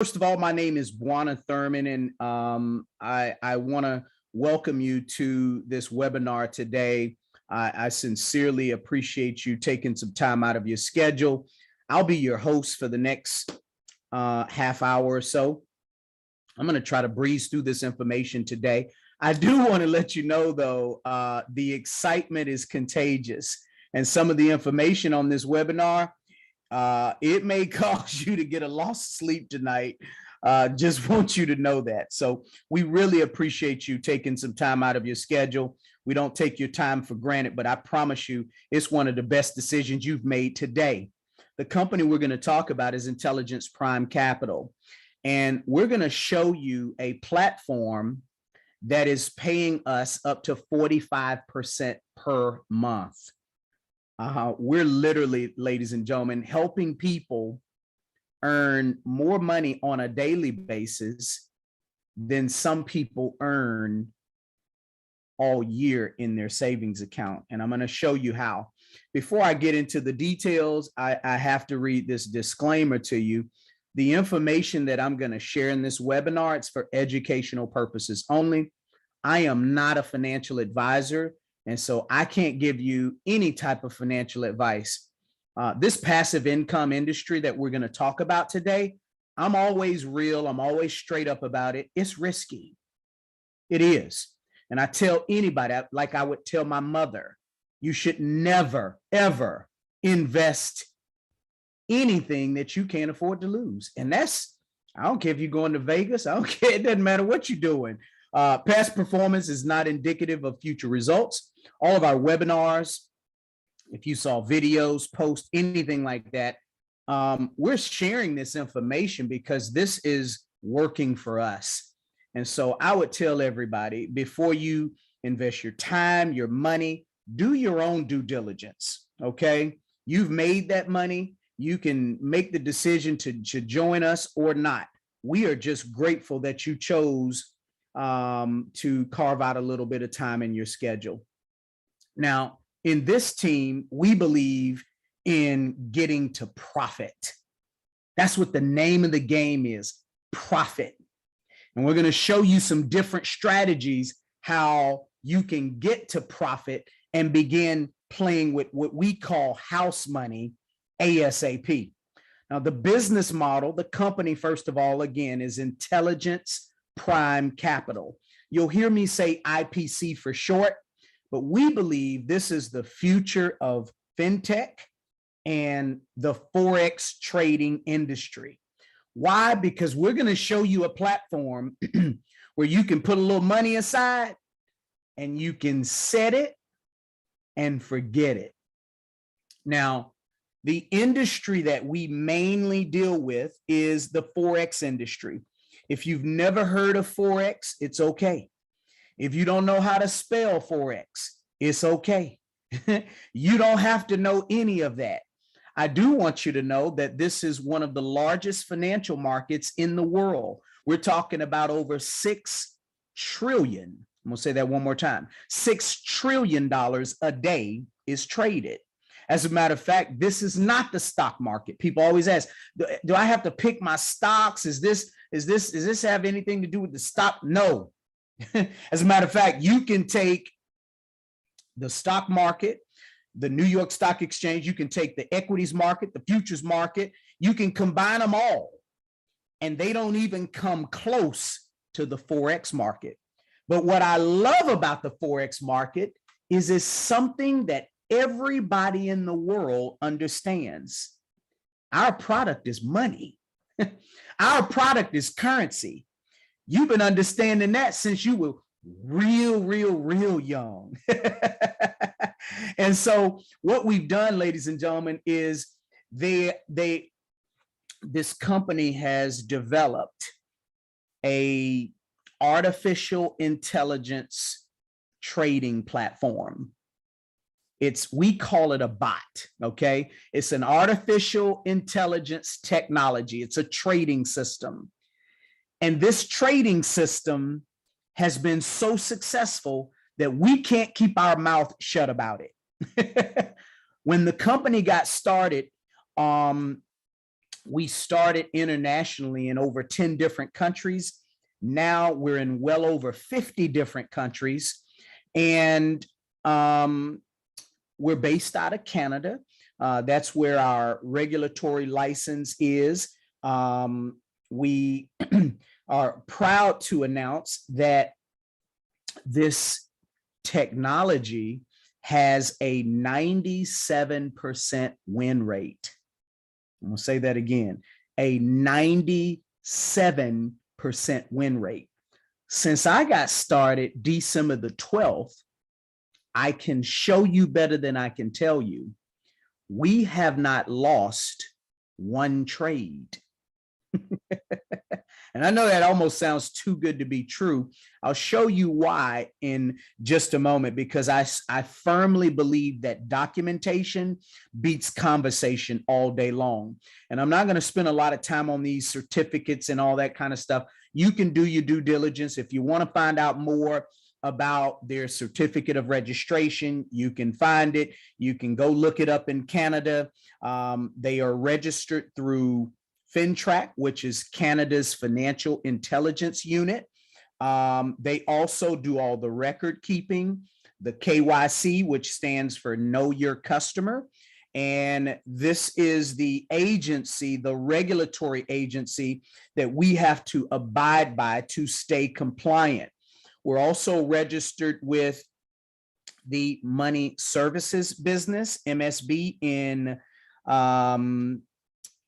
First of all, my name is Buana Thurman, and I want to welcome you to this webinar today. I sincerely appreciate you taking some time out of your schedule. I'll be your host for the next half hour or so. I'm going to try to breeze through this information today. I do want to let you know, though, the excitement is contagious, and some of the information on this webinar, it may cause you to get a lost sleep tonight. Just want you to know that. So we really appreciate you taking some time out of your schedule. We don't take your time for granted, but I promise you, it's one of the best decisions you've made today. The company we're going to talk about is Intelligence Prime Capital, and we're going to show you a platform that is paying us up to 45% per month. We're literally, ladies and gentlemen, helping people earn more money on a daily basis than some people earn all year in their savings account. And I'm going to show you how. Before I get into the details, I have to read this disclaimer to you. The information that I'm going to share in this webinar, it's for educational purposes only. I am not a financial advisor, and so I can't give you any type of financial advice. This passive income industry that we're going to talk about today, I'm always real. I'm always straight up about it. It's risky. It is. And I tell anybody, like I would tell my mother, you should never, ever invest anything that you can't afford to lose. And that's, I don't care if you're going to Vegas. I don't care. It doesn't matter what you're doing. Past performance is not indicative of future results. All of our webinars, if you saw videos, posts, anything like that, we're sharing this information because this is working for us. And so I would tell everybody, before you invest your time, your money, do your own due diligence, okay? You've made that money. You can make the decision to join us or not. We are just grateful that you chose to carve out a little bit of time in your schedule. Now, in this team, we believe in getting to profit. That's what the name of the game is, profit. And we're going to show you some different strategies how you can get to profit and begin playing with what we call house money ASAP. Now, the business model, the company, first of all, again, is Intelligence Prime Capital. You'll hear me say IPC for short, but we believe this is the future of fintech and the Forex trading industry. Why? Because we're going to show you a platform where you can put a little money aside and you can set it and forget it. Now, the industry that we mainly deal with is the Forex industry. If you've never heard of Forex, it's okay. If you don't know how to spell Forex, it's okay. You don't have to know any of that. I do want you to know that this is one of the largest financial markets in the world. We're talking about over $6 trillion. I'm going to say that one more time. $6 trillion a day is traded. As a matter of fact, this is not the stock market. People always ask, do I have to pick my stocks? Does this have anything to do with the stock? No. As a matter of fact, you can take the stock market, the New York Stock Exchange, you can take the equities market, the futures market, you can combine them all, and they don't even come close to the Forex market. But what I love about the Forex market is it's something that everybody in the world understands. Our product is money. Our product is currency. You've been understanding that since you were real young. And so what we've done, ladies and gentlemen, is this company has developed a artificial intelligence trading platform. We call it a bot, okay? It's an artificial intelligence technology. It's a trading system. And this trading system has been so successful that we can't keep our mouth shut about it. When the company got started, We started internationally in over 10 different countries. Now we're in well over 50 different countries. And we're based out of Canada. That's where our regulatory license is. We are proud to announce that this technology has a 97% win rate. I'm gonna say that again, a 97% win rate. Since I got started December the 12th, I can show you better than I can tell you. We have not lost one trade. And I know that almost sounds too good to be true. I'll show you why in just a moment, because I firmly believe that documentation beats conversation all day long. And I'm not going to spend a lot of time on these certificates and all that kind of stuff. You can do your due diligence. If you want to find out more about their certificate of registration, you can find it. You can go look it up in Canada. They are registered through Fintrac, which is Canada's financial intelligence unit. They also do all the record keeping, the KYC, which stands for Know Your Customer. And this is the agency, the regulatory agency that we have to abide by to stay compliant. We're also registered with the money services business, MSB, in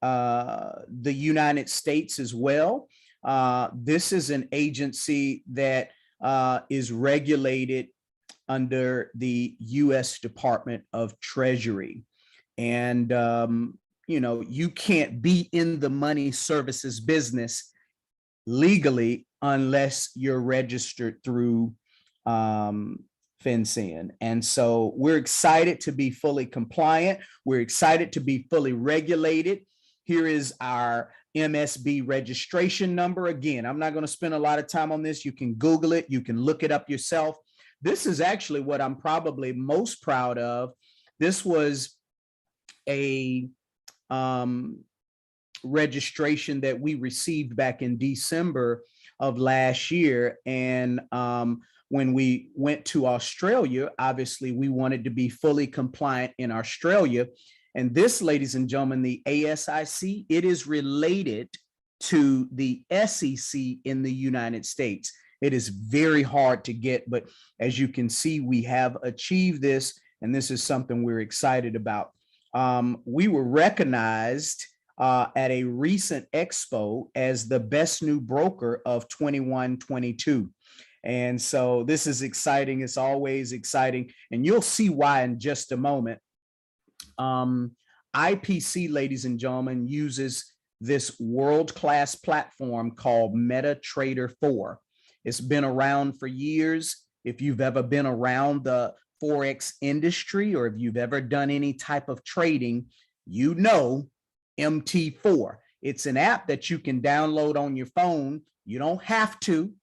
the United States as well. This is an agency that is regulated under the U.S. Department of Treasury. And, you know, you can't be in the money services business legally unless you're registered through FinCEN. And so we're excited to be fully compliant. We're excited to be fully regulated. Here is our MSB registration number. Again, I'm not going to spend a lot of time on this. You can Google it. You can look it up yourself. This is actually what I'm probably most proud of. This was a registration that we received back in December of last year. And when we went to Australia, obviously we wanted to be fully compliant in Australia. And this, ladies and gentlemen, the ASIC, it is related to the SEC in the United States. It is very hard to get, but as you can see, we have achieved this, and this is something we're excited about. We were recognized at a recent expo as the best new broker of 21-22. And so this is exciting. It's always exciting. And you'll see why in just a moment. IPC, ladies and gentlemen, uses this world-class platform called MetaTrader 4. It's been around for years. If you've ever been around the Forex industry, or if you've ever done any type of trading, you know MT4. It's an app that you can download on your phone. You don't have to.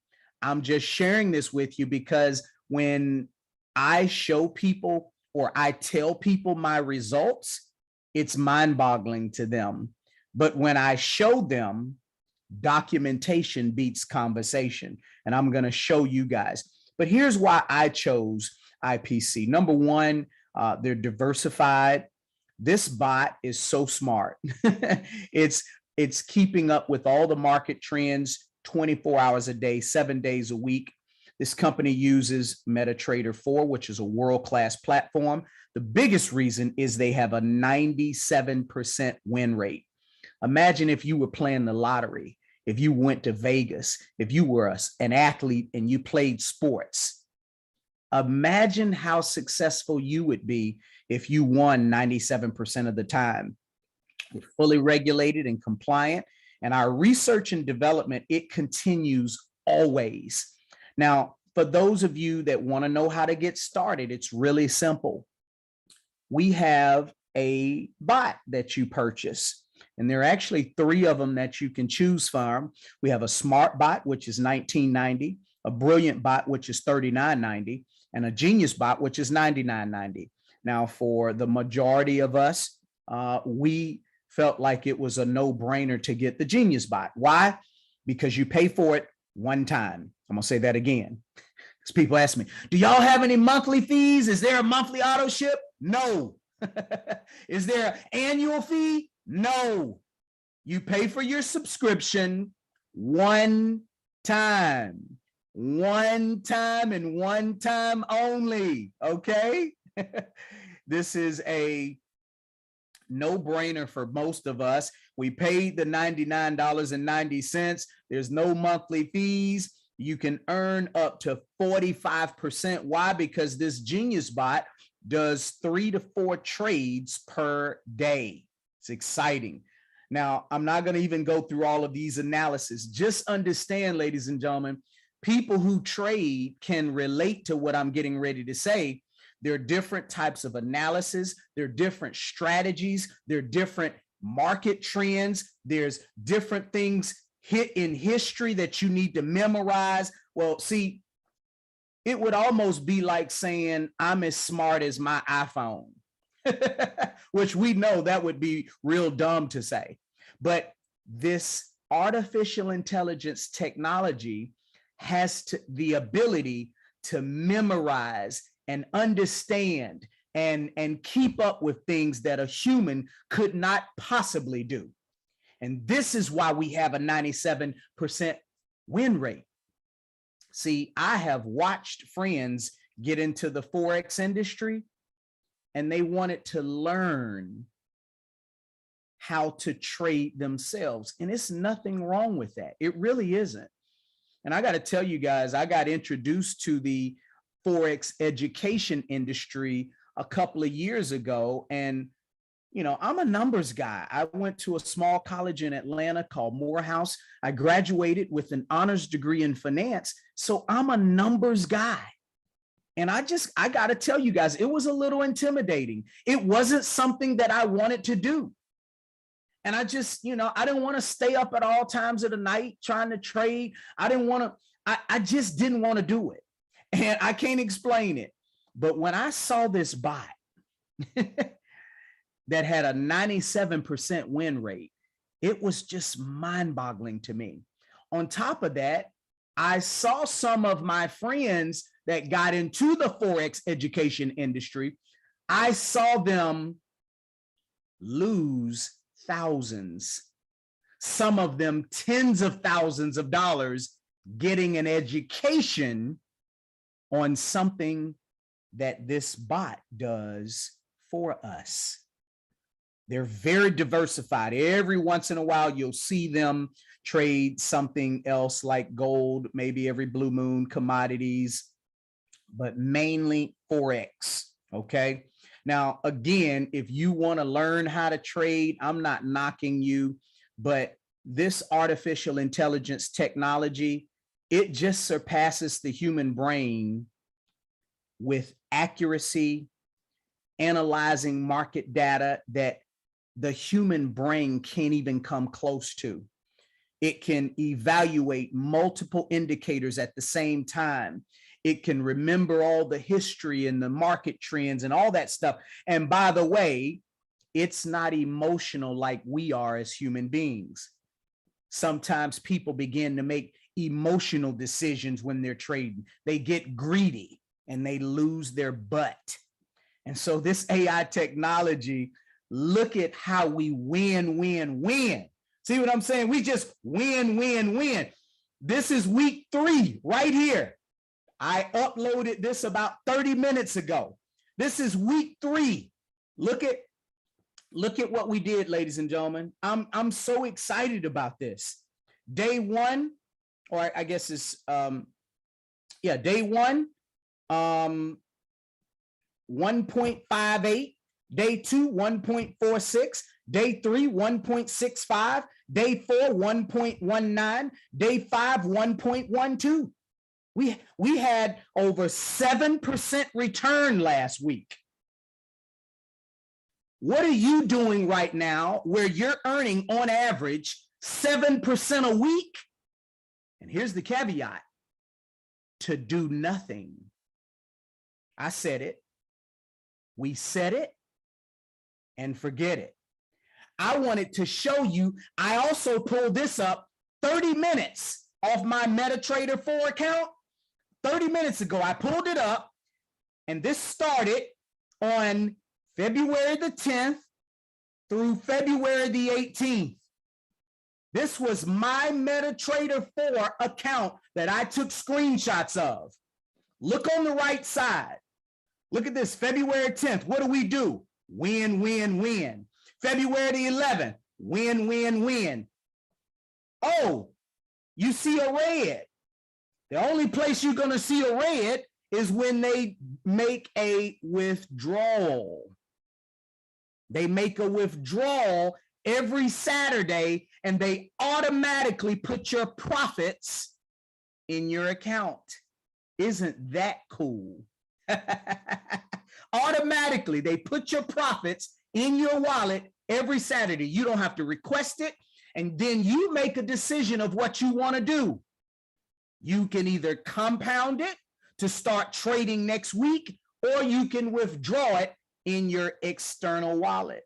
I'm just sharing this with you because when I show people or I tell people my results, it's mind-boggling to them. But when I show them, documentation beats conversation. And I'm going to show you guys. But here's why I chose IPC. Number one, they're diversified. This bot is so smart. It's keeping up with all the market trends 24 hours a day, 7 days a week. This company uses MetaTrader 4, which is a world-class platform. The biggest reason is they have a 97% win rate. Imagine if you were playing the lottery, if you went to Vegas, if you were an athlete and you played sports. Imagine how successful you would be if you won 97% of the time. We're fully regulated and compliant, and our research and development, it continues always. Now, for those of you that want to know how to get started, it's really simple. We have a bot that you purchase, and there are actually 3 of them that you can choose from. We have a smart bot, which is $19.90, a brilliant bot, which is $39.90, and a genius bot, which is $99.90. Now, for the majority of us, we felt like it was a no-brainer to get the Genius Bot. Why? Because you pay for it one time. I'm gonna say that again. Because people ask me, do y'all have any monthly fees? Is there a monthly auto ship? No. Is there an annual fee? No. You pay for your subscription one time and one time only. Okay. This is a no-brainer for most of us. We paid the $99.90. There's no monthly fees. You can earn up to 45%. Why? Because this Genius Bot does 3 to 4 trades per day. It's exciting. Now, I'm not going to even go through all of these analysis. Just understand, ladies and gentlemen, people who trade can relate to what I'm getting ready to say. There are different types of analysis. There are different strategies. There are different market trends. There's different things hit in history that you need to memorize. Well, see, it would almost be like saying I'm as smart as my iPhone, which we know that would be real dumb to say. But this artificial intelligence technology has the ability to memorize and understand and keep up with things that a human could not possibly do. And this is why we have a 97% win rate. See, I have watched friends get into the Forex industry and they wanted to learn how to trade themselves. And it's nothing wrong with that. It really isn't. And I got to tell you guys, I got introduced to the Forex education industry a couple of years ago. And, you know, I'm a numbers guy. I went to a small college in Atlanta called Morehouse. I graduated with an honors degree in finance. So I'm a numbers guy. And I got to tell you guys, it was a little intimidating. It wasn't something that I wanted to do. And I just, you know, I didn't want to stay up at all times of the night trying to trade. I just didn't want to do it. And I can't explain it. But when I saw this bot that had a 97% win rate, it was just mind-boggling to me. On top of that, I saw some of my friends that got into the Forex education industry. I saw them lose thousands, some of them tens of thousands of dollars, getting an education on something that this bot does for us. They're very diversified. Every once in a while, you'll see them trade something else like gold, maybe every blue moon, commodities, but mainly Forex, okay? Now, again, if you want to learn how to trade, I'm not knocking you, but this artificial intelligence technology, it just surpasses the human brain with accuracy, analyzing market data that the human brain can't even come close to. It can evaluate multiple indicators at the same time. It can remember all the history and the market trends and all that stuff. And by the way, it's not emotional like we are as human beings. Sometimes people begin to make emotional decisions when they're trading. They get greedy and they lose their butt. And so this AI technology, look at how we win, win, win. See what I'm saying? We just win, win, win. This is week 3 right here. I uploaded this about 30 minutes ago. This is week 3. Look at what we did, ladies and gentlemen. I'm so excited about this. Day 1, or I guess it's day 1, 1.58. Day 2, 1.46. Day 3, 1.65. Day 4, 1.19. Day 5, 1.12. We had over 7% return last week. What are you doing right now where you're earning on average 7% a week? And here's the caveat: to do nothing. I said it. We said it and forget it. I wanted to show you. I also pulled this up 30 minutes off my MetaTrader 4 account. 30 minutes ago, I pulled it up, and this started on February the 10th through February the 18th. This was my MetaTrader 4 account that I took screenshots of. Look on the right side. Look at this, February 10th. What do? Win, win, win. February the 11th, win, win, win. Oh, you see a red. The only place you're going to see a red is when they make a withdrawal. They make a withdrawal every Saturday, and they automatically put your profits in your account. Isn't that cool? Automatically, they put your profits in your wallet every Saturday. You don't have to request it, and then you make a decision of what you want to do. You can either compound it to start trading next week, or you can withdraw it in your external wallet.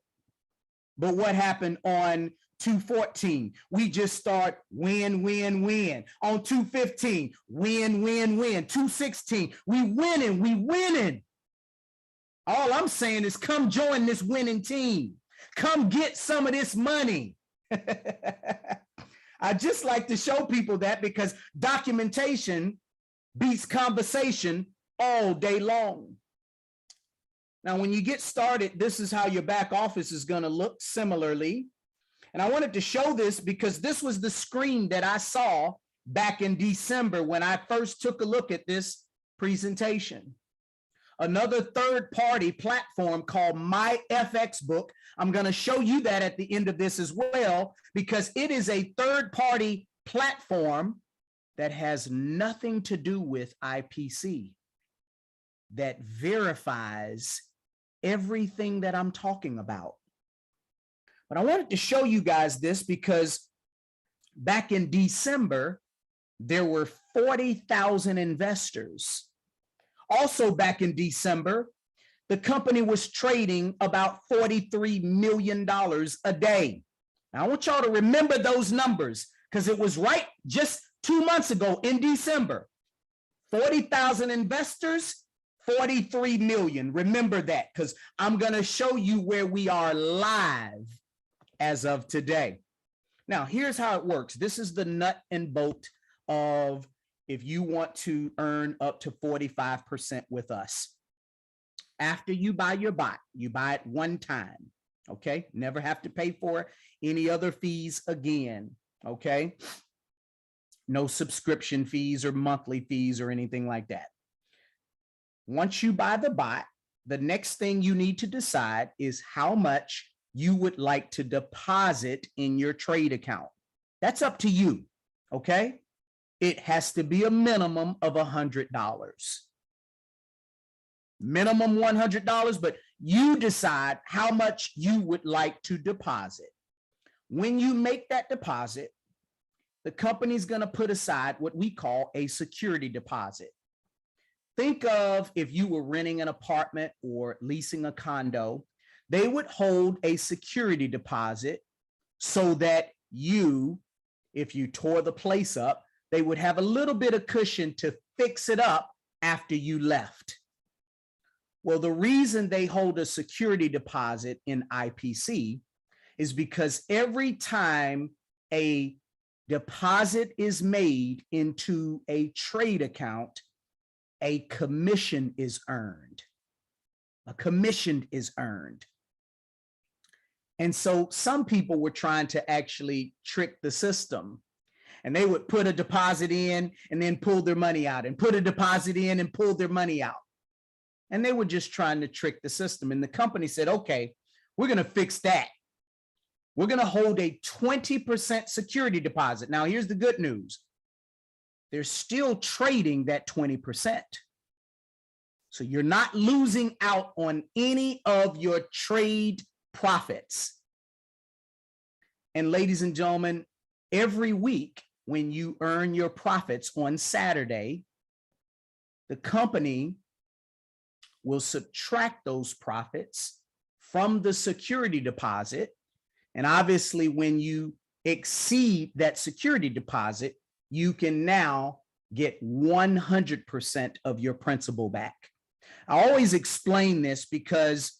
But what happened on 2/14? We just start win, win, win. On 2/15, win, win, win. 2/16, we winning. All I'm saying is come join this winning team. Come get some of this money. I just like to show people that, because documentation beats conversation all day long. Now, when you get started, this is how your back office is going to look similarly. And I wanted to show this because this was the screen that I saw back in December when I first took a look at this presentation. Another third-party platform called My FX Book. I'm going to show you that at the end of this as well, because it is a third-party platform that has nothing to do with IPC, that verifies everything that I'm talking about. But I wanted to show you guys this because back in December, there were 40,000 investors. Also back in December, the company was trading about $43 million a day. Now I want y'all to remember those numbers, because it was right just 2 months ago in December. 40,000 investors, 43 million. Remember that, because I'm going to show you where we are live as of today. Now, here's how it works. This is the nut and bolt of if you want to earn up to 45% with us. After you buy your bot, you buy it one time, okay? Never have to pay for any other fees again, okay? No subscription fees or monthly fees or anything like that. Once you buy the bot, the next thing you need to decide is how much you would like to deposit in your trade account. That's up to you, okay? It has to be a minimum of $100. Minimum $100, but you decide how much you would like to deposit. When you make that deposit, the company's going to put aside what we call a security deposit. Think of if you were renting an apartment or leasing a condo, they would hold a security deposit so that you, if you tore the place up, they would have a little bit of cushion to fix it up after you left. Well, the reason they hold a security deposit in IPC is because every time a deposit is made into a trade account, a commission is earned. A commission is earned. And so some people were trying to actually trick the system, and they would put a deposit in and then pull their money out, and put a deposit in and pull their money out. And they were just trying to trick the system. And the company said, okay, we're going to fix that. We're going to hold a 20% security deposit. Now, here's the good news. They're still trading that 20%. So you're not losing out on any of your trade profits. And ladies and gentlemen, every week when you earn your profits on Saturday, the company will subtract those profits from the security deposit, And obviously, when you exceed that security deposit, you can now get 100% of your principal back. I always explain this because,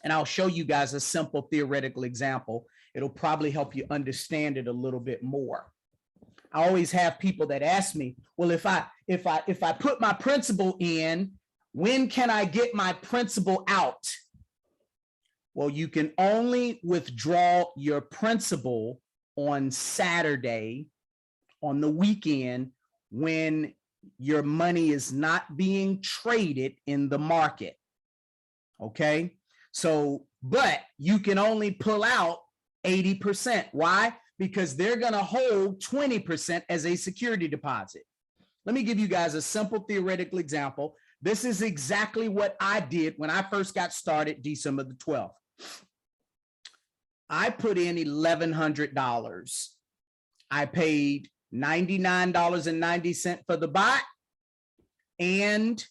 and I'll show you guys a simple theoretical example. It'll probably help you understand it a little bit more. I always have people that ask me, well, if I put my principal in, when can I get my principal out? Well, you can only withdraw your principal on Saturday, on the weekend, when your money is not being traded in the market. Okay. So, but you can only pull out 80%. Why? Because they're going to hold 20% as a security deposit. Let me give you guys a simple theoretical example. This is exactly what I did when I first got started December the 12th. I put in $1,100. I paid $99.90 for the bot, and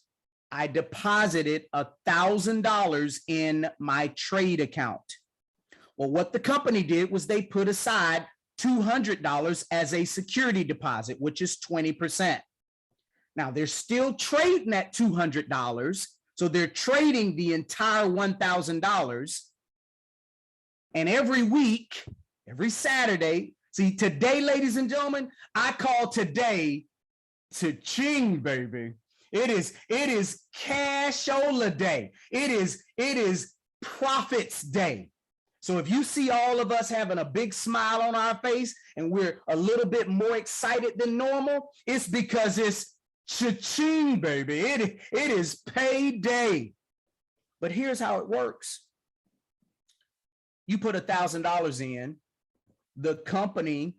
I deposited $1,000 in my trade account. Well, what the company did was they put aside $200 as a security deposit, which is 20%. Now they're still trading at $200. So they're trading the entire $1,000. And every week, every Saturday, see, today, ladies and gentlemen, I call today cha-ching, baby. It is cashola day. It is profits day. So if you see all of us having a big smile on our face and we're a little bit more excited than normal, it's because it's cha-ching, baby. It is payday. But here's how it works. You put $1,000 in, the company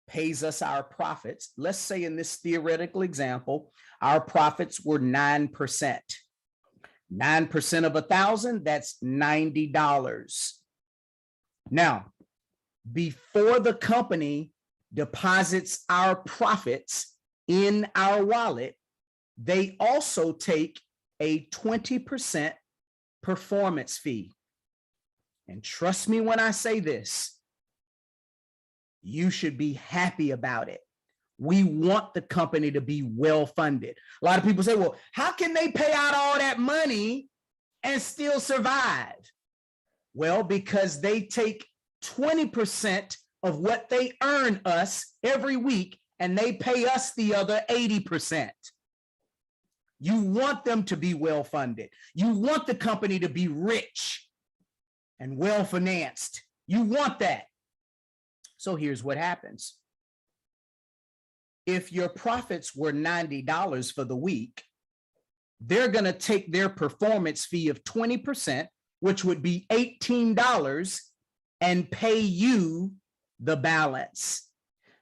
pays us our profits. Let's say in this theoretical example, our profits were 9%. 9% of 1,000, that's $90. Now, before the company deposits our profits in our wallet, they also take a 20% performance fee. And trust me when I say this, you should be happy about it. We want the company to be well funded. A lot of people say, well, how can they pay out all that money and still survive? Well, because they take 20% of what they earn us every week and they pay us the other 80%. You want them to be well funded. You want the company to be rich and well financed. You want that. So here's what happens. If your profits were $90 for the week, they're going to take their performance fee of 20%, which would be $18, and pay you the balance.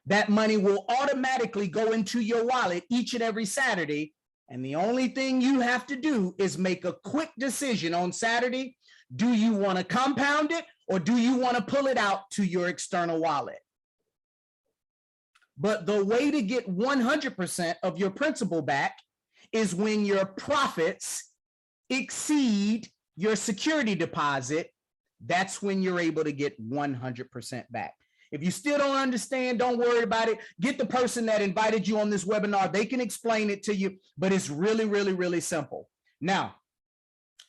That money will automatically go into your wallet each and every Saturday. And the only thing you have to do is make a quick decision on Saturday. Do you want to compound it or do you want to pull it out to your external wallet? But the way to get 100% of your principal back is when your profits exceed your security deposit. That's when you're able to get 100% back. If you still don't understand, don't worry about it. Get the person that invited you on this webinar. They can explain it to you, but it's really, really, really simple. Now,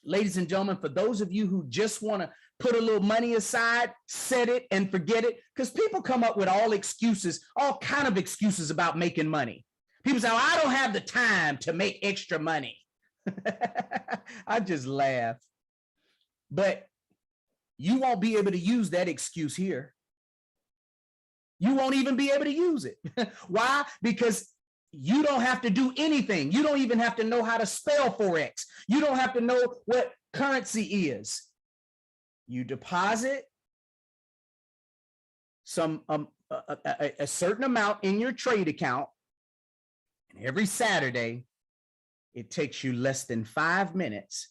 ladies and gentlemen, for those of you who just want to put a little money aside, set it and forget it, because people come up with all excuses, all kind of excuses about making money. People say, oh, I don't have the time to make extra money. I just laugh. But you won't be able to use that excuse here. You won't even be able to use it. Why? Because you don't have to do anything. You don't even have to know how to spell Forex. You don't have to know what currency is. You deposit some a certain amount in your trade account, and every Saturday, it takes you less than 5 minutes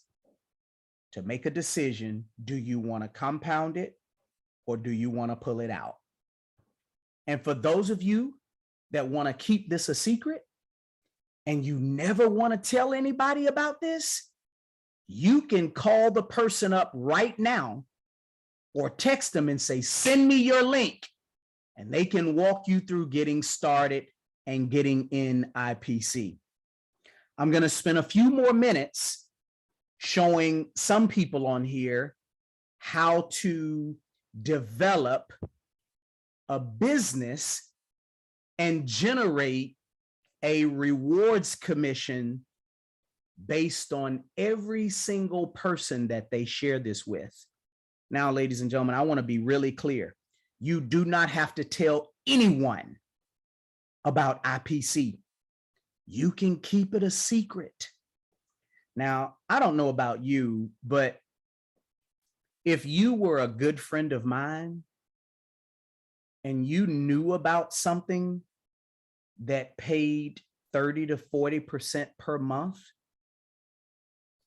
to make a decision. Do you want to compound it or do you want to pull it out? And for those of you that want to keep this a secret and you never want to tell anybody about this, you can call the person up right now or text them and say, send me your link, and they can walk you through getting started and getting in IPC. I'm going to spend a few more minutes showing some people on here how to develop a business and generate a rewards commission based on every single person that they share this with. Now, ladies and gentlemen, I want to be really clear. You do not have to tell anyone about IPC. You can keep it a secret. Now, I don't know about you, but if you were a good friend of mine and you knew about something that paid 30 to 40% per month,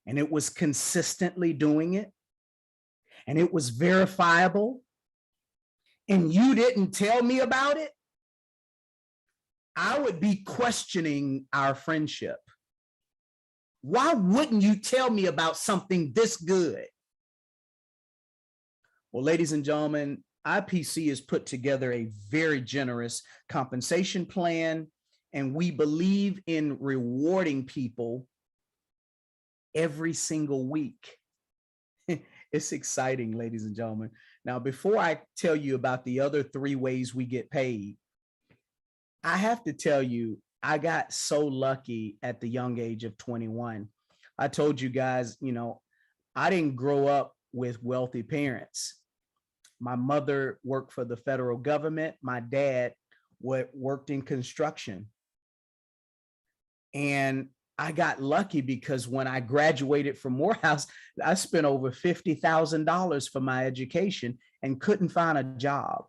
and it was consistently doing it, and it was verifiable, and you didn't tell me about it, I would be questioning our friendship. Why wouldn't you tell me about something this good? Well, ladies and gentlemen, IPC has put together a very generous compensation plan, and we believe in rewarding people every single week. It's exciting, ladies and gentlemen. Now, before I tell you about the other 3 ways we get paid, I have to tell you, I got so lucky at the young age of 21. I told you guys, I didn't grow up with wealthy parents. My mother worked for the federal government. My dad worked in construction. And I got lucky because when I graduated from Morehouse, I spent over $50,000 for my education and couldn't find a job.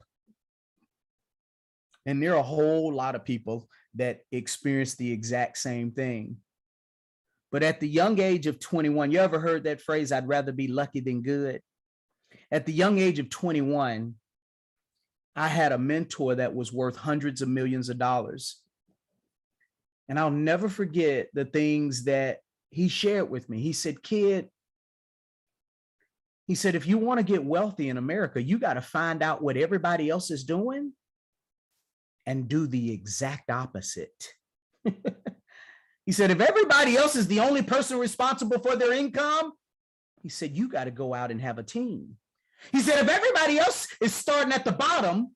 And there are a whole lot of people that experience the exact same thing. But at the young age of 21, you ever heard that phrase, I'd rather be lucky than good? At the young age of 21, I had a mentor that was worth hundreds of millions of dollars. And I'll never forget the things that he shared with me. He said, kid, he said, if you want to get wealthy in America, you got to find out what everybody else is doing and do the exact opposite. He said, if everybody else is the only person responsible for their income, he said, you got to go out and have a team. He said, if everybody else is starting at the bottom,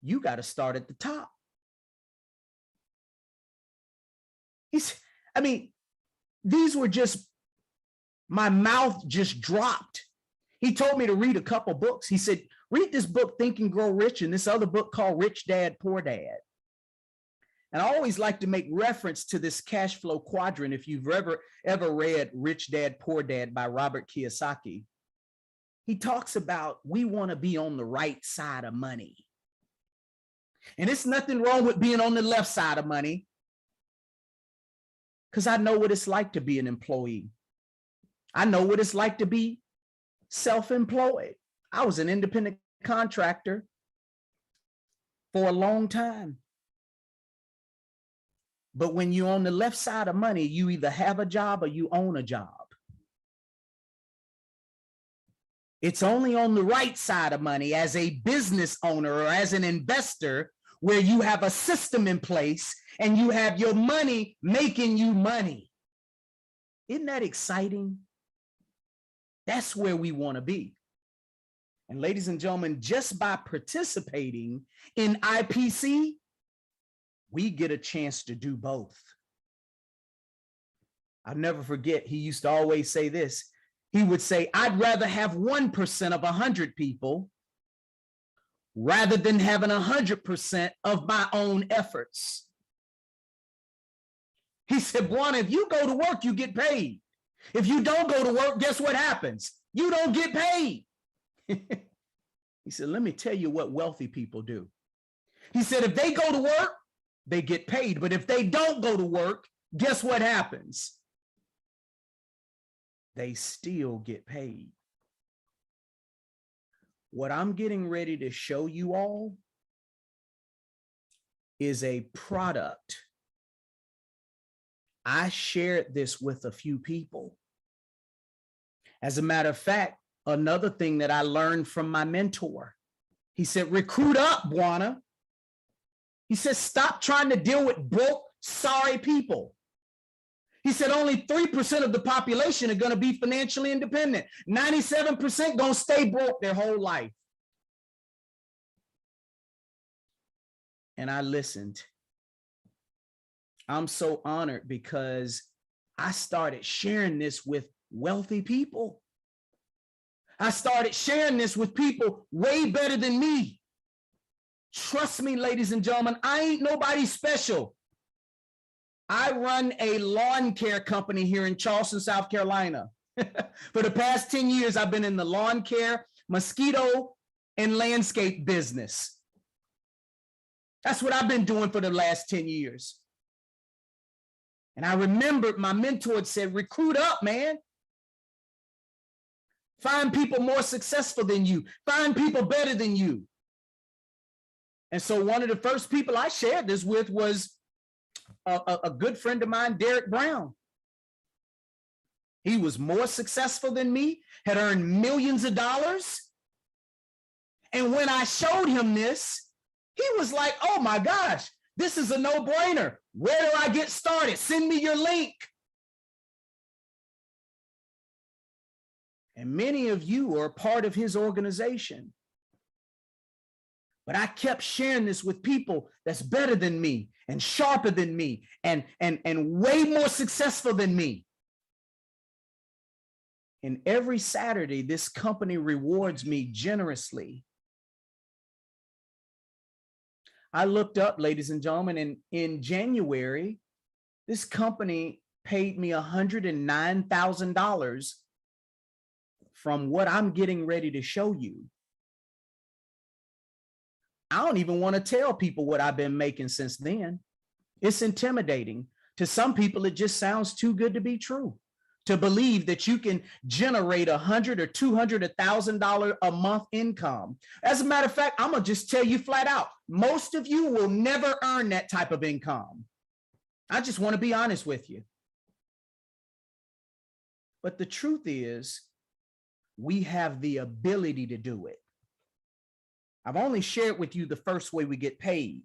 you got to start at the top. These were just, my mouth just dropped. He told me to read a couple books. He said, read this book, Think and Grow Rich, and this other book called Rich Dad, Poor Dad. And I always like to make reference to this cash flow quadrant. If you've ever read Rich Dad, Poor Dad by Robert Kiyosaki, he talks about we want to be on the right side of money. And it's nothing wrong with being on the left side of money, because I know what it's like to be an employee. I know what it's like to be self-employed. I was an independent contractor for a long time. But when you're on the left side of money, you either have a job or you own a job. It's only on the right side of money as a business owner or as an investor where you have a system in place and you have your money making you money. Isn't that exciting? That's where we want to be. And ladies and gentlemen, just by participating in IPC, we get a chance to do both. I'll never forget, he used to always say this. He would say, I'd rather have 1% of 100 people rather than having 100% of my own efforts. He said, Buana, if you go to work, you get paid. If you don't go to work, guess what happens? You don't get paid. He said, let me tell you what wealthy people do. He said, if they go to work, they get paid. But if they don't go to work, guess what happens? They still get paid. What I'm getting ready to show you all is a product. I shared this with a few people. As a matter of fact, another thing that I learned from my mentor. He said, recruit up, Bwana. He said, stop trying to deal with broke, sorry people. He said, only 3% of the population are going to be financially independent. 97% going to stay broke their whole life. And I listened. I'm so honored because I started sharing this with wealthy people. I started sharing this with people way better than me. Trust me, ladies and gentlemen, I ain't nobody special. I run a lawn care company here in Charleston, South Carolina. For the past 10 years, I've been in the lawn care, mosquito, and landscape business. That's what I've been doing for the last 10 years. And I remembered my mentor had said, recruit up, man. Find people more successful than you. Find people better than you. And so one of the first people I shared this with was a good friend of mine, Derek Brown. He was more successful than me, had earned millions of dollars. And when I showed him this, he was like, oh my gosh, this is a no-brainer. Where do I get started? Send me your link. And many of you are part of his organization. But I kept sharing this with people that's better than me and sharper than me and way more successful than me. And every Saturday, this company rewards me generously. I looked up, ladies and gentlemen, and in January, this company paid me $109,000 from what I'm getting ready to show you. I don't even want to tell people what I've been making since then. It's intimidating. To some people, it just sounds too good to be true. To believe that you can generate $100,000 or $200,000 a month income. As a matter of fact, I'm gonna just tell you flat out, most of you will never earn that type of income. I just want to be honest with you. But the truth is, we have the ability to do it. I've only shared with you the first way we get paid.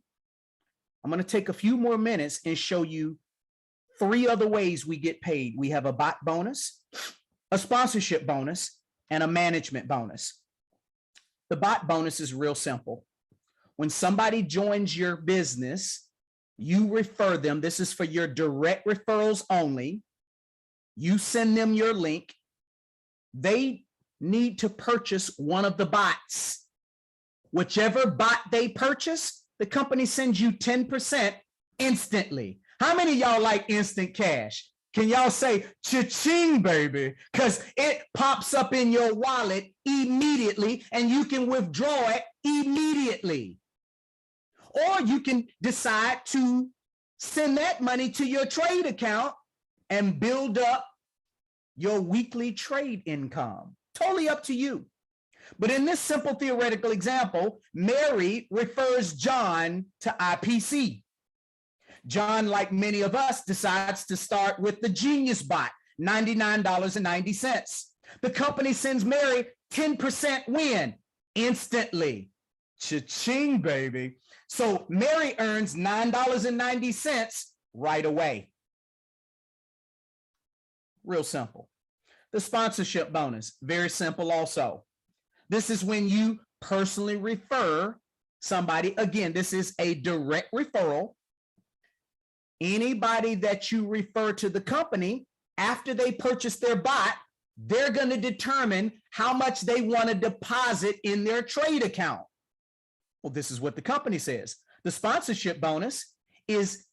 I'm going to take a few more minutes and show you 3 other ways we get paid. We have a bot bonus, a sponsorship bonus, and a management bonus. The bot bonus is real simple. When somebody joins your business, you refer them. This is for your direct referrals only. You send them your link. They need to purchase one of the bots. Whichever bot they purchase, the company sends you 10% instantly. How many of y'all like instant cash? Can y'all say cha-ching, baby? Because it pops up in your wallet immediately and you can withdraw it immediately. Or you can decide to send that money to your trade account and build up your weekly trade income. Totally up to you. But in this simple theoretical example, Mary refers John to IPC. John, like many of us, decides to start with the Genius Bot, $99.90. The company sends Mary 10% win instantly. Cha-ching, baby. So Mary earns $9.90 right away. Real simple. The sponsorship bonus, very simple also. This is when you personally refer somebody. Again, this is a direct referral. Anybody that you refer to the company, after they purchase their bot, they're going to determine how much they want to deposit in their trade account. Well, this is what the company says. The sponsorship bonus is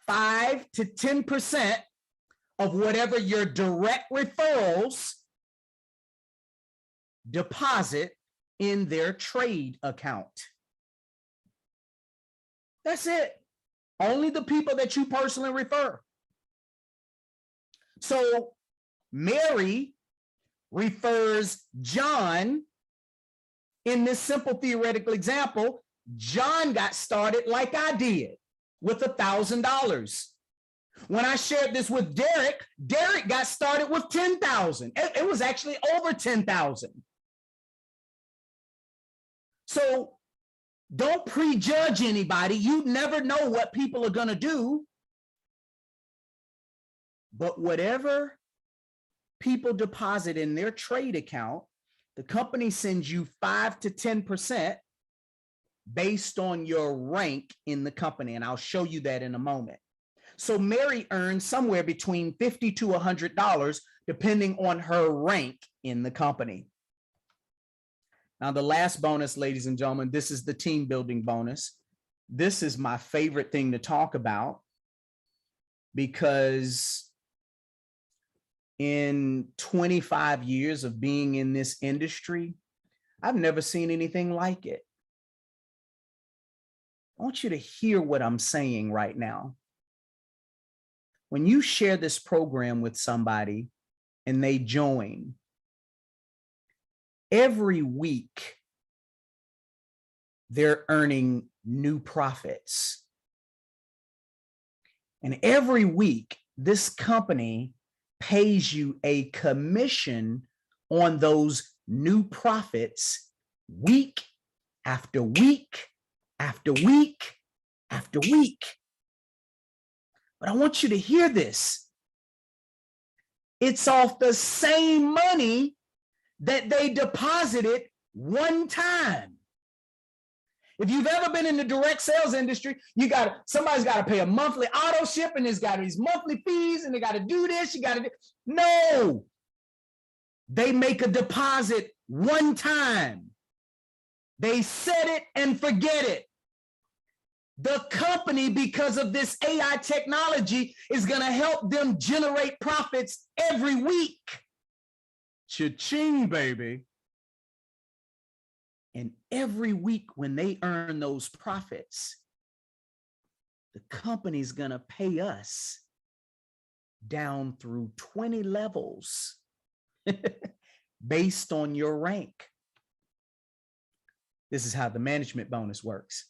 5 to 10% of whatever your direct referrals deposit in their trade account. That's it. Only the people that you personally refer. So Mary refers John. In this simple theoretical example, John got started like I did with $1,000. When I shared this with Derek, Derek got started with 10,000. It was actually over 10,000. So don't prejudge anybody. You never know what people are going to do. But whatever people deposit in their trade account, the company sends you 5 to 10% based on your rank in the company. And I'll show you that in a moment. So Mary earned somewhere between $50 to $100, depending on her rank in the company. Now, the last bonus, ladies and gentlemen, this is the team building bonus. This is my favorite thing to talk about because in 25 years of being in this industry, I've never seen anything like it. I want you to hear what I'm saying right now. When you share this program with somebody and they join, every week they're earning new profits. And every week, this company pays you a commission on those new profits week after week after week after week. But I want you to hear this. It's off the same money that they deposited one time. If you've ever been in the direct sales industry, somebody's got to pay a monthly auto ship, and there's got these monthly fees, and they got to do this. No, they make a deposit one time. They set it and forget it. The company, because of this AI technology, is going to help them generate profits every week. Cha-ching, baby. And every week when they earn those profits, the company's going to pay us down through 20 levels based on your rank. This is how the management bonus works.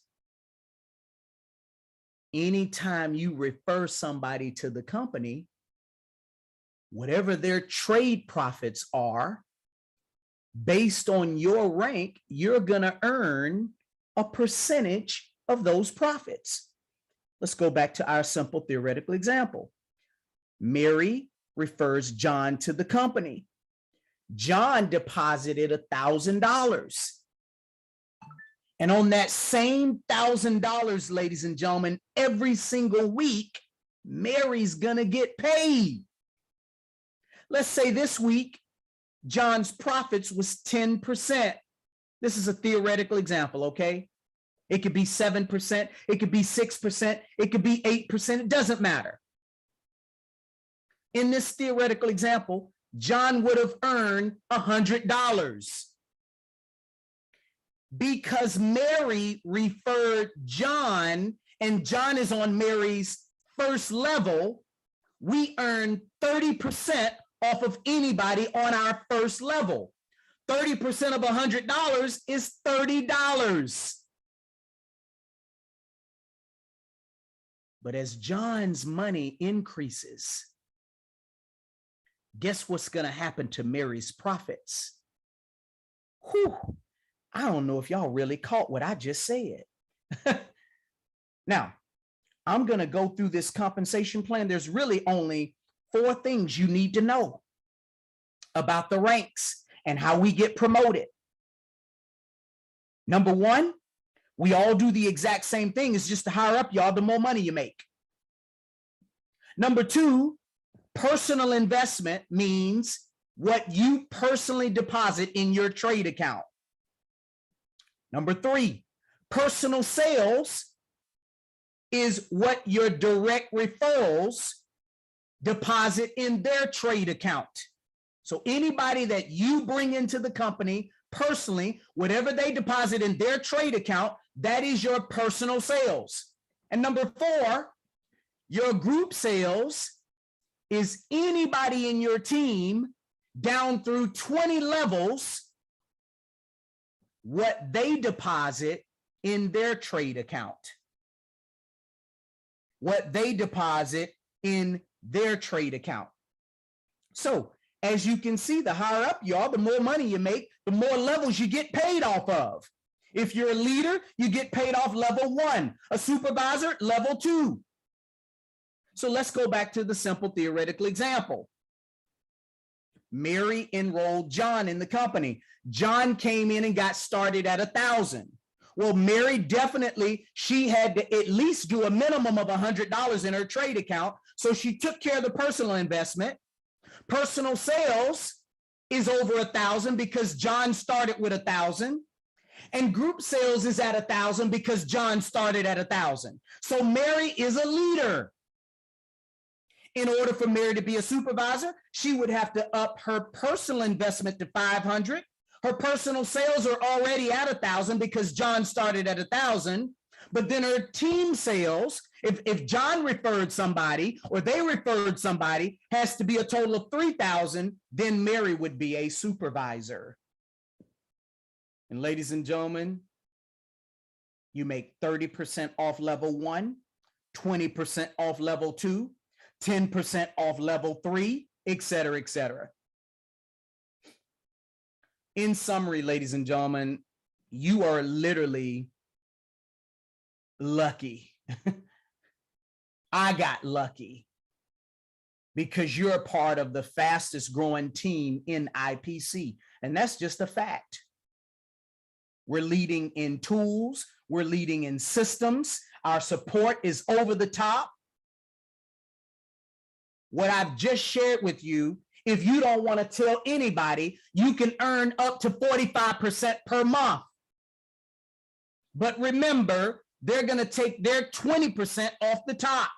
Anytime you refer somebody to the company, whatever their trade profits are, based on your rank, you're going to earn a percentage of those profits. Let's go back to our simple theoretical example. Mary refers John to the company. John deposited $1,000. And on that same $1,000, ladies and gentlemen, every single week, Mary's gonna get paid. Let's say this week, John's profits was 10%. This is a theoretical example, okay? It could be 7%, it could be 6%, it could be 8%, it doesn't matter. In this theoretical example, John would have earned $100. Because Mary referred John, and John is on Mary's first level, we earn 30% off of anybody on our first level. 30% of $100 is $30. But as John's money increases, guess what's going to happen to Mary's profits? Whew. I don't know if y'all really caught what I just said. Now, I'm going to go through this compensation plan. There's really only 4 things you need to know about the ranks and how we get promoted. Number 1, we all do the exact same thing. It's just the higher up you are, the more money you make. Number 2, personal investment means what you personally deposit in your trade account. Number 3, personal sales is what your direct referrals deposit in their trade account. So anybody that you bring into the company personally, whatever they deposit in their trade account, that is your personal sales. And number 4, your group sales is anybody in your team down through 20 levels, what they deposit in their trade account. What they deposit in their trade account. So as you can see, the higher up you are, the more money you make, the more levels you get paid off of. If you're a leader, you get paid off level 1, a supervisor, level 2. So let's go back to the simple theoretical example. Mary enrolled John in the company. John came in and got started at 1,000. Well, Mary definitely, she had to at least do a minimum of $100 in her trade account. So she took care of the personal investment. Personal sales is over 1,000 because John started with 1,000. And group sales is at 1,000 because John started at 1,000. So Mary is a leader. In order for Mary to be a supervisor, she would have to up her personal investment to 500. Her personal sales are already at 1,000 because John started at 1,000. But then her team sales, if John referred somebody or they referred somebody, has to be a total of 3,000. Then Mary would be a supervisor. And ladies and gentlemen, you make 30% off level 1, 20% off level 2, 10% off level 3, et cetera, et cetera. In summary, ladies and gentlemen, you are literally lucky. I got lucky because you're a part of the fastest growing team in IPC. And that's just a fact. We're leading in tools. We're leading in systems. Our support is over the top. What I've just shared with you, if you don't want to tell anybody, you can earn up to 45% per month. But remember, they're going to take their 20% off the top.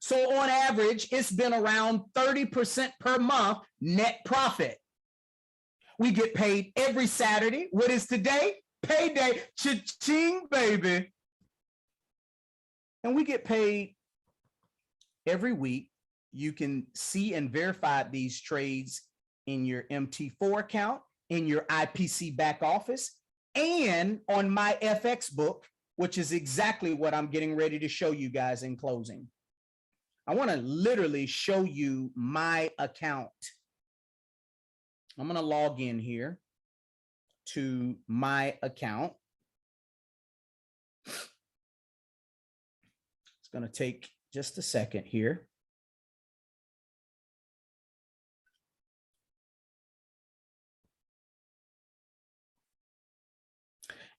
So on average, it's been around 30% per month net profit. We get paid every Saturday. What is today? Payday. Cha-ching, baby. And we get paid every week. You can see and verify these trades in your MT4 account, in your IPC back office, and on my FX book, which is exactly what I'm getting ready to show you guys in closing. I want to literally show you my account. I'm going to log in here to my account. It's going to take just a second here.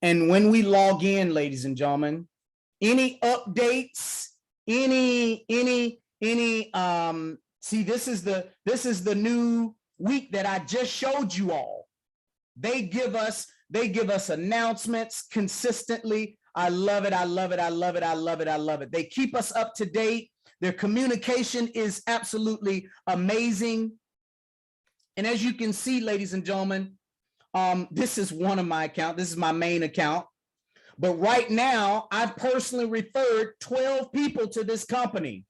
And when we log in, ladies and gentlemen, any updates, see, this is the new week that I just showed you all. They give us announcements consistently. I love it. I love it. I love it. I love it. I love it. They keep us up to date. Their communication is absolutely amazing. And as you can see, ladies and gentlemen, this is one of my accounts. This is my main account. But right now, I've personally referred 12 people to this company.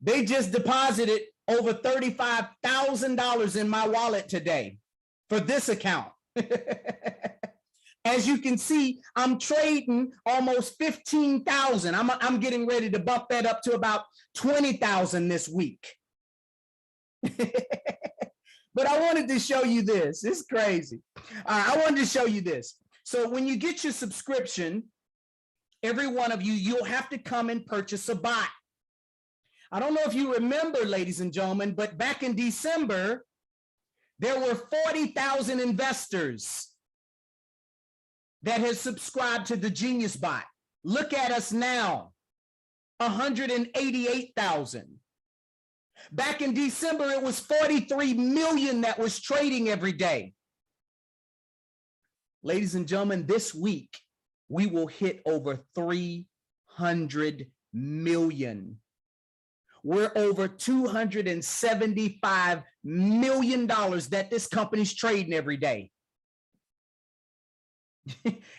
They just deposited over $35,000 in my wallet today for this account. As you can see, I'm trading almost 15,000. I'm getting ready to bump that up to about 20,000 this week. But I wanted to show you this. It's crazy. I wanted to show you this. So when you get your subscription, every one of you, you'll have to come and purchase a bot. I don't know if you remember, ladies and gentlemen, but back in December, there were 40,000 investors that had subscribed to the Genius Bot. Look at us now, 188,000. Back in December, it was 43 million that was trading every day. Ladies and gentlemen, this week, we will hit over 300 million. We're over $275 million that this company's trading every day.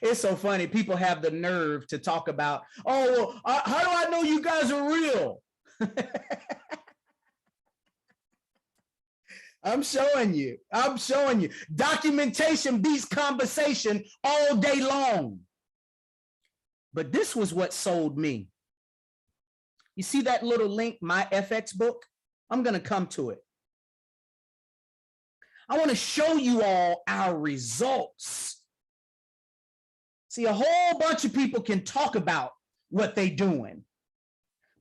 It's so funny. People have the nerve to talk about, oh, well, how do I know you guys are real? I'm showing you. Documentation beats conversation all day long. But this was what sold me. You see that little link, my FX book? I'm going to come to it. I want to show you all our results. See, a whole bunch of people can talk about what they're doing,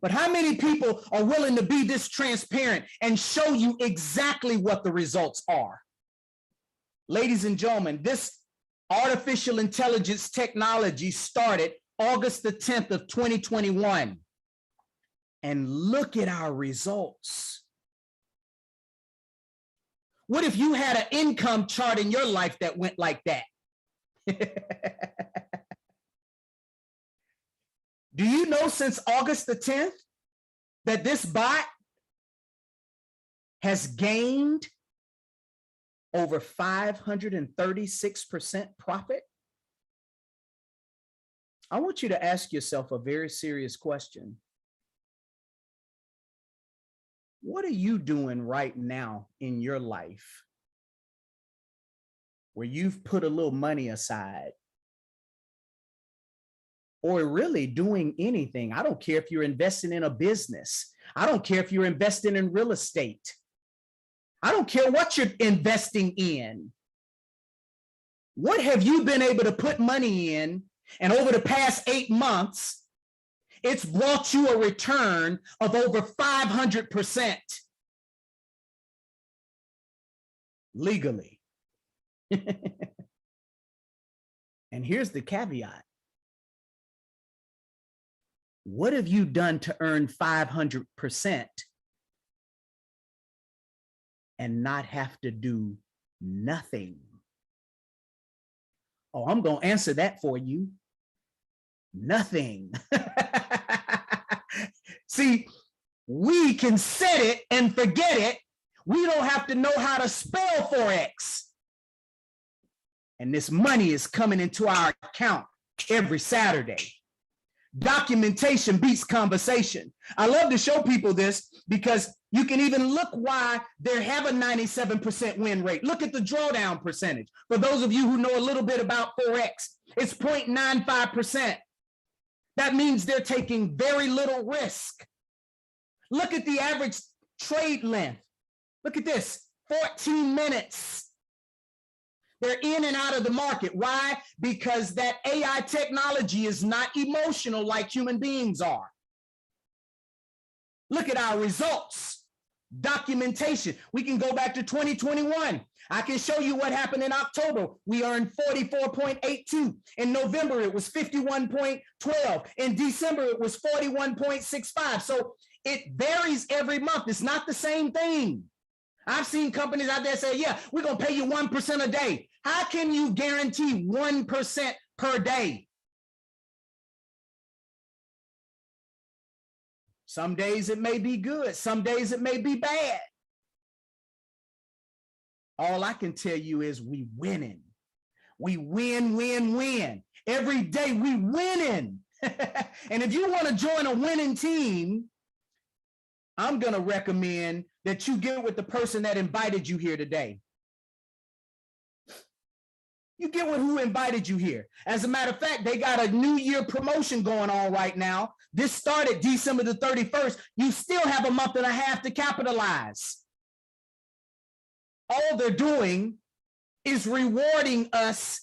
but how many people are willing to be this transparent and show you exactly what the results are? Ladies and gentlemen, this artificial intelligence technology started August the 10th of 2021. And look at our results. What if you had an income chart in your life that went like that? Do you know since August the 10th that this bot has gained over 536% profit? I want you to ask yourself a very serious question. What are you doing right now in your life where you've put a little money aside, or really doing anything? I don't care if you're investing in a business. I don't care if you're investing in real estate. I don't care what you're investing in. What have you been able to put money in? And over the past 8 months, it's brought you a return of over 500% legally. And here's the caveat. What have you done to earn 500% and not have to do nothing? Oh, I'm going to answer that for you. Nothing. See, we can set it and forget it. We don't have to know how to spell Forex. And this money is coming into our account every Saturday. Documentation beats conversation. I love to show people this because you can even look why they have a 97% win rate. Look at the drawdown percentage. For those of you who know a little bit about Forex, it's 0.95%. That means they're taking very little risk. Look at the average trade length. Look at this, 14 minutes. They're in and out of the market. Why? Because that AI technology is not emotional like human beings are. Look at our results. Documentation. We can go back to 2021. I can show you what happened in October. We earned 44.82. In November, it was 51.12. In December, it was 41.65. So it varies every month. It's not the same thing. I've seen companies out there say, yeah, we're going to pay you 1% a day. How can you guarantee 1% per day? Some days it may be good. Some days it may be bad. All I can tell you is we winning. We win, win, win. Every day we winning. And if you want to join a winning team, I'm going to recommend that you get with the person that invited you here today. You get with who invited you here. As a matter of fact, they got a New Year promotion going on right now. This started December the 31st. You still have a month and a half to capitalize. All they're doing is rewarding us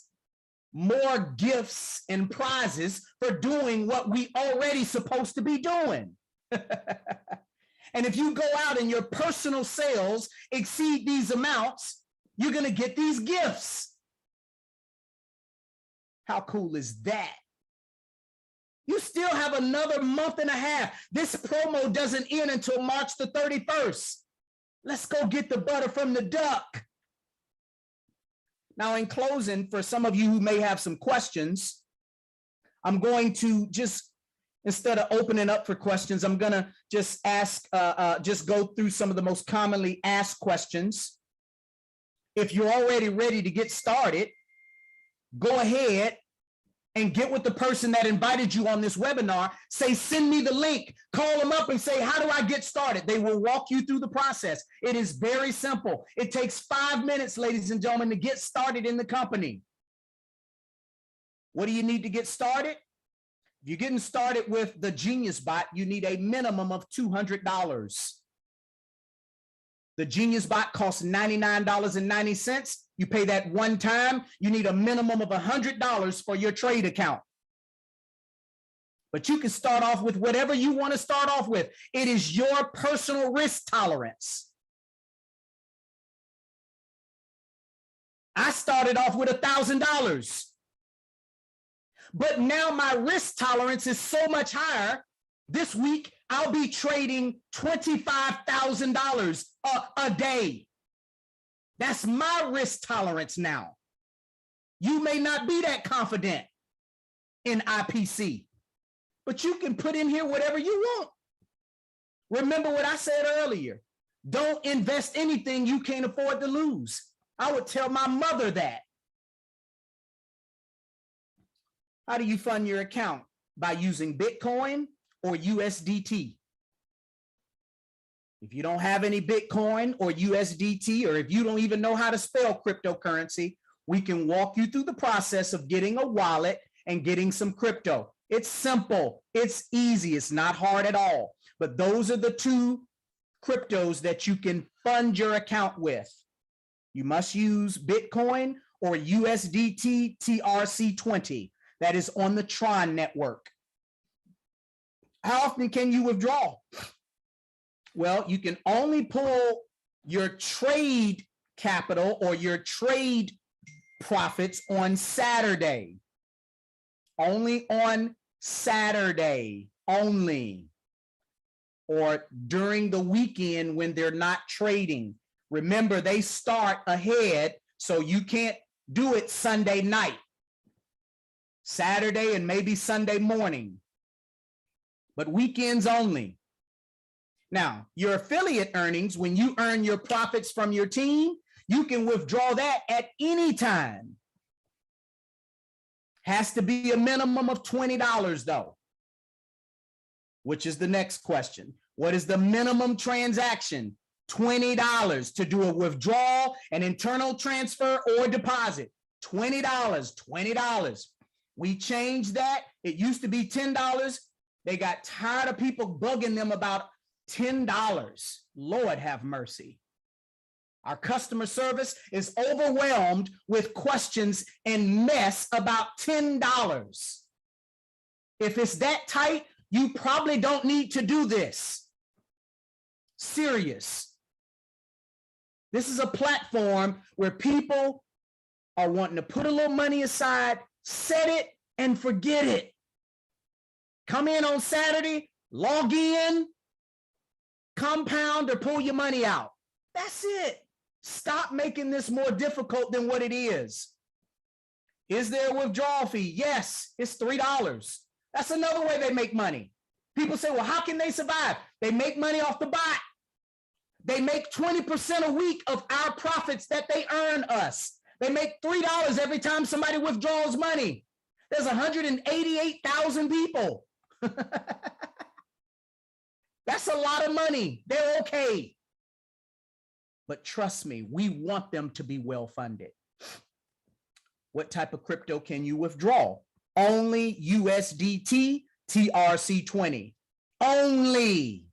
more gifts and prizes for doing what we already supposed to be doing. And if you go out and your personal sales exceed these amounts, you're going to get these gifts. How cool is that? You still have another month and a half. This promo doesn't end until March the 31st. Let's go get the butter from the duck. Now, in closing, for some of you who may have some questions, I'm going to just, instead of opening up for questions, I'm going to just ask, just go through some of the most commonly asked questions. If you're already ready to get started, go ahead and get with the person that invited you on this webinar. Say, send me the link. Call them up and say, how do I get started? They will walk you through the process. It is very simple. It takes 5 minutes, ladies and gentlemen, to get started in the company. What do you need to get started? If you're getting started with the Genius Bot, you need a minimum of $200. The Genius Bot costs $99.90. You pay that one time. You need a minimum of $100 for your trade account. But you can start off with whatever you want to start off with. It is your personal risk tolerance. I started off with $1,000. But now my risk tolerance is so much higher. This week, I'll be trading $25,000 a day. That's my risk tolerance now. You may not be that confident in IPC, but you can put in here whatever you want. Remember what I said earlier. Don't invest anything you can't afford to lose. I would tell my mother that. How do you fund your account? By using Bitcoin or USDT. If you don't have any Bitcoin or USDT, or if you don't even know how to spell cryptocurrency, we can walk you through the process of getting a wallet and getting some crypto. It's simple. It's easy. It's not hard at all. But those are the two cryptos that you can fund your account with. You must use Bitcoin or USDT TRC20. That is on the Tron network. How often can you withdraw? Well, you can only pull your trade capital or your trade profits on Saturday. Only on Saturday, only. Or during the weekend when they're not trading. Remember, they start ahead, so you can't do it Sunday night. Saturday and maybe Sunday morning, but weekends only. Now, your affiliate earnings, when you earn your profits from your team, you can withdraw that at any time. Has to be a minimum of $20 though, which is the next question. What is the minimum transaction? $20 to do a withdrawal, an internal transfer, or deposit. $20, $20. We changed that. It used to be $10. They got tired of people bugging them about $10. Lord have mercy. Our customer service is overwhelmed with questions and mess about $10. If it's that tight, you probably don't need to do this. Serious. This is a platform where people are wanting to put a little money aside, set it and forget it. Come in on Saturday, log in, compound or pull your money out. That's it. Stop making this more difficult than what it is. Is there a withdrawal fee? Yes, it's $3. That's another way they make money. People say, well, how can they survive? They make money off the bot. They make 20% a week of our profits that they earn us. They make $3 every time somebody withdraws money. There's 188,000 people. That's a lot of money. They're okay. But trust me, we want them to be well funded. What type of crypto can you withdraw? Only USDT TRC20. Only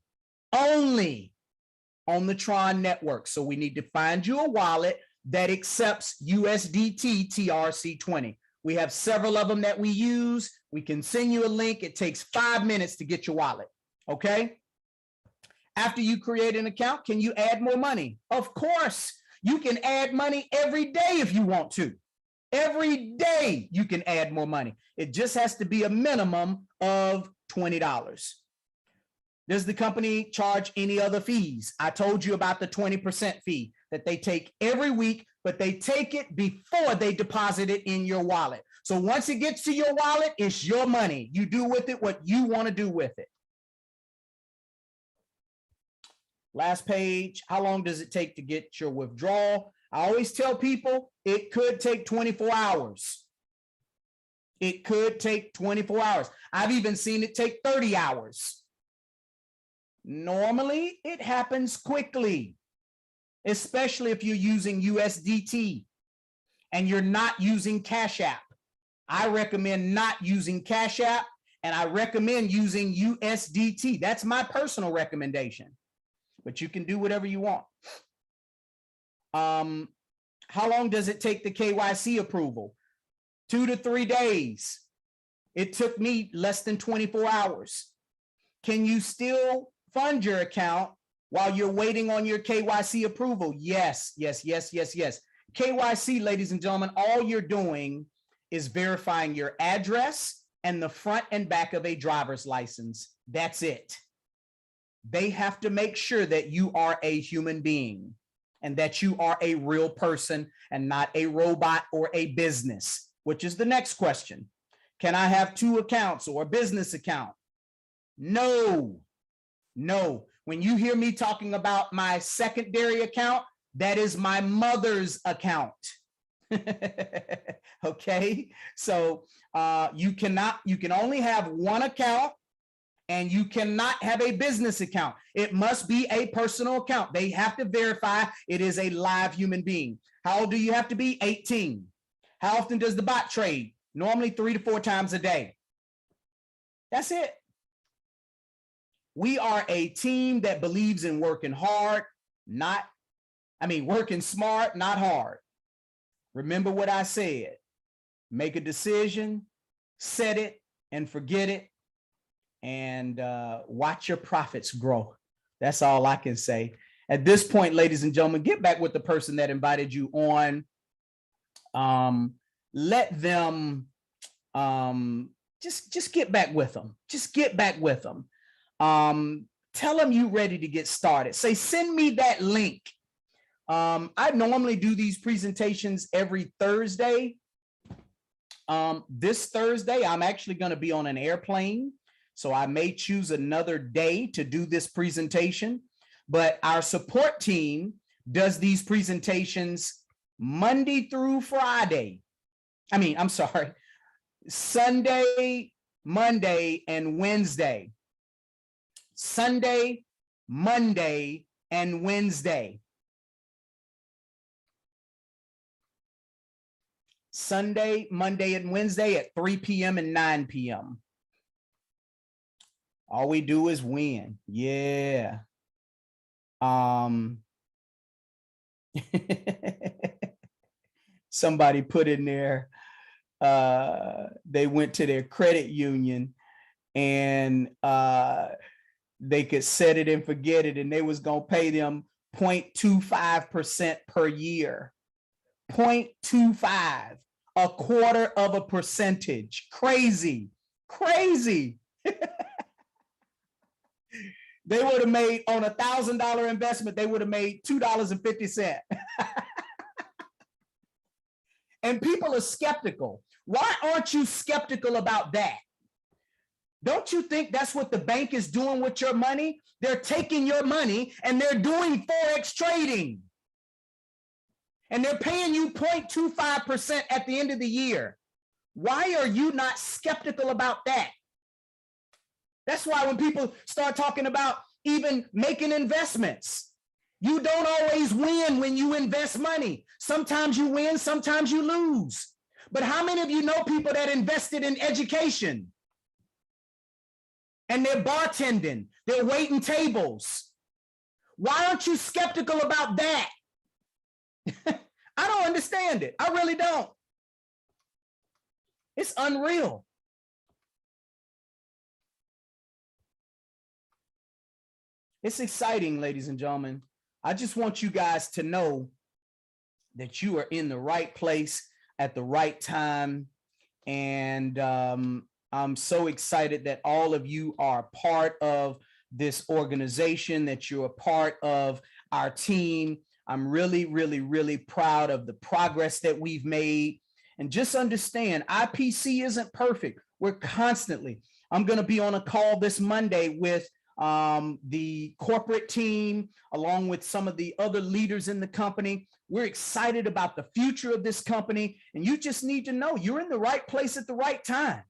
on the Tron network. So we need to find you a wallet that accepts USDT TRC20. We have several of them that we use. We can send you a link. It takes 5 minutes to get your wallet. Okay. After you create an account, can you add more money? Of course, you can add money every day if you want to. Every day you can add more money. It just has to be a minimum of $20. Does the company charge any other fees? I told you about the 20% fee that they take every week, but they take it before they deposit it in your wallet. So once it gets to your wallet, it's your money. You do with it what you want to do with it. Last page, how long does it take to get your withdrawal? I always tell people it could take 24 hours. It could take 24 hours. I've even seen it take 30 hours. Normally, it happens quickly, especially if you're using USDT and you're not using Cash App. I recommend not using Cash App And I recommend using USDT. That's my personal recommendation, but you can do whatever you want. How long does it take the KYC approval? 2 to 3 days. It took me less than 24 hours. Can you still fund your account while you're waiting on your KYC approval? Yes, yes, yes, yes, yes. KYC, ladies and gentlemen, all you're doing is verifying your address and the front and back of a driver's license. That's it. They have to make sure that you are a human being and that you are a real person and not a robot or a business, which is the next question. Can I have 2 accounts or a business account? No, no. When you hear me talking about my secondary account, that is my mother's account. Okay, so you can only have 1 account, and you cannot have a business account. It must be a personal account. They have to verify it is a live human being. How old do you have to be? 18. How often does the bot trade? Normally 3 to 4 times a day. That's it. We are a team that believes in working hard, working smart, not hard. Remember what I said. Make a decision, set it, and forget it, and watch your profits grow. That's all I can say. At this point, ladies and gentlemen, get back with the person that invited you on. Let them, just get back with them. Just get back with them. Tell them you're ready to get started. Say, send me that link. I normally do these presentations every Thursday. This Thursday, I'm actually going to be on an airplane, so I may choose another day to do this presentation, but our support team does these presentations Monday through Friday. Sunday, Monday, and Wednesday. Sunday, Monday, and Wednesday. Sunday, Monday, and Wednesday at 3 p.m. and 9 p.m. All we do is win. Yeah. Somebody put in there, they went to their credit union and they could set it and forget it, and they was going to pay them 0.25% per year. 0.25, a quarter of a percentage. Crazy, crazy. They would have made, on $1,000 investment, they would have made $2.50. And people are skeptical. Why aren't you skeptical about that? Don't you think that's what the bank is doing with your money? They're taking your money and they're doing Forex trading. And they're paying you 0.25% at the end of the year. Why are you not skeptical about that? That's why when people start talking about even making investments, you don't always win when you invest money. Sometimes you win, sometimes you lose. But how many of you know people that invested in education? And they're bartending, they're waiting tables. Why aren't you skeptical about that? I don't understand it. I really don't. It's unreal. It's exciting, ladies and gentlemen. I just want you guys to know that you are in the right place at the right time. And I'm so excited that all of you are part of this organization, that you're a part of our team. I'm really, really, really proud of the progress that we've made. And just understand, IPC isn't perfect. We're constantly, I'm going to be on a call this Monday with the corporate team, along with some of the other leaders in the company. We're excited about the future of this company. And you just need to know you're in the right place at the right time.